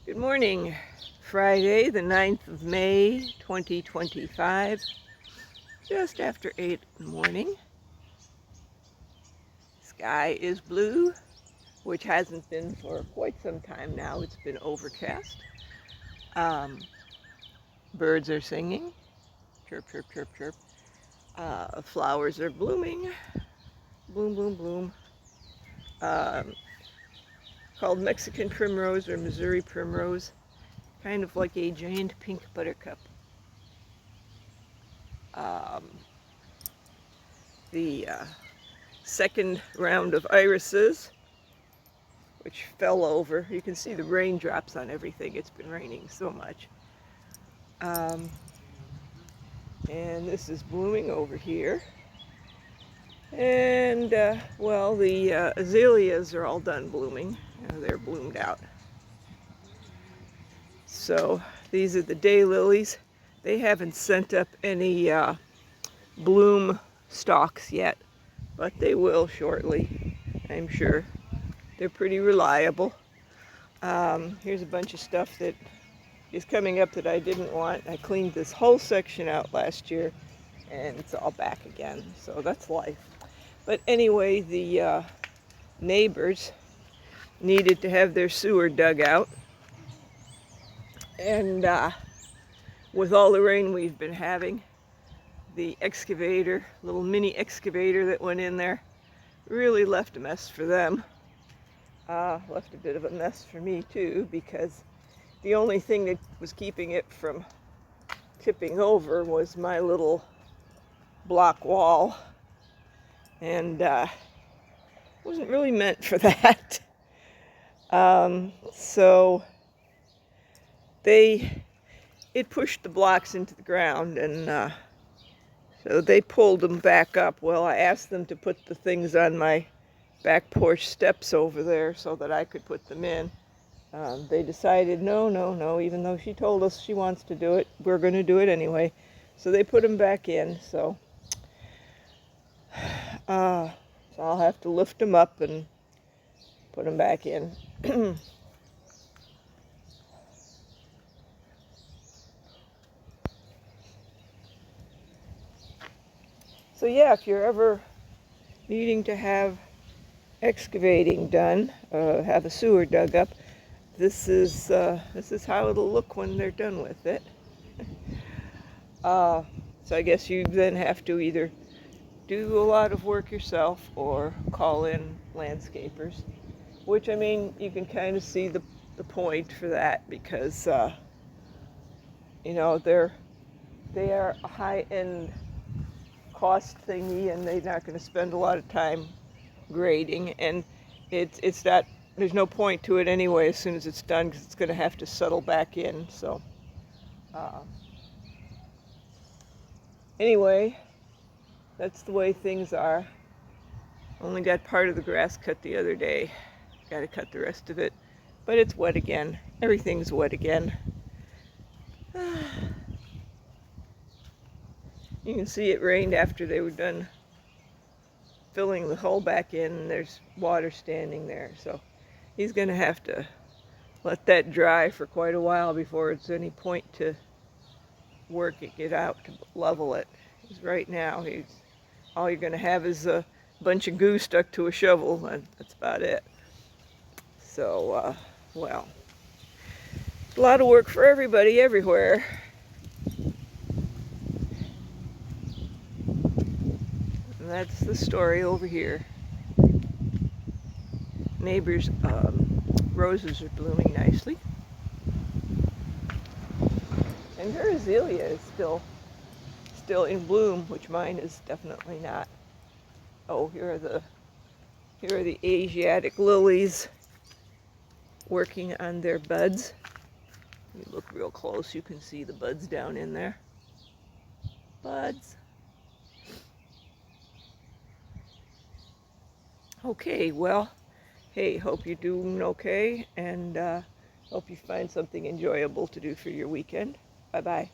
Good morning. Friday, the 9th of May, 2025, just after 8 in the morning. Sky is blue, which hasn't been for quite some time now. It's been overcast. Birds are singing. Chirp, chirp, chirp, chirp. Flowers are blooming. Bloom, bloom, bloom. Called Mexican primrose or Missouri primrose. Kind of like a giant pink buttercup. The second round of irises, which fell over. You can see the raindrops on everything. It's been raining so much. And this is blooming over here. And, well, the azaleas are all done blooming. They're bloomed out. So these are the daylilies. They haven't sent up any bloom stalks yet, but they will shortly, I'm sure. They're pretty reliable. Here's a bunch of stuff that is coming up that I didn't want. I cleaned this whole section out last year, and it's all back again, so that's life. But anyway, the neighbors needed to have their sewer dug out, and with all the rain we've been having, the excavator, little mini excavator that went in there, really left a mess for them. Left a bit of a mess for me too, because the only thing that was keeping it from tipping over was my little block wall, and wasn't really meant for that. So it pushed the blocks into the ground, and so they pulled them back up. Well, I asked them to put the things on my back porch steps over there so that I could put them in. They decided no, even though she told us she wants to do it, we're going to do it anyway. So they put them back in. So I'll have to lift them up and put them back in. So yeah, if you're ever needing to have excavating done, have a sewer dug up, this is how it'll look when they're done with it. So I guess you then have to either do a lot of work yourself or call in landscapers, which, I mean, you can kind of see the point for that, because you know, they are a high-end cost thingy, and they're not going to spend a lot of time grading, and it's not, there's no point to it anyway as soon as it's done, because it's going to have to settle back in. So anyway, that's the way things are. Only got part of the grass cut the other day. Got to cut the rest of it, but it's wet again. Everything's wet again. You can see it rained after they were done filling the hole back in, and there's water standing there. So he's going to have to let that dry for quite a while before it's any point to work it out to level it. Because right now, all you're going to have is a bunch of goo stuck to a shovel, and that's about it. So, well, a lot of work for everybody everywhere. And that's the story over here. Neighbors' roses are blooming nicely. And her azalea is still in bloom, which mine is definitely not. Oh, here are the Asiatic lilies working on their buds. If you look real close, you can see the buds down in there. Buds. Okay, well, hey, hope you're doing okay, and hope you find something enjoyable to do for your weekend. Bye-bye.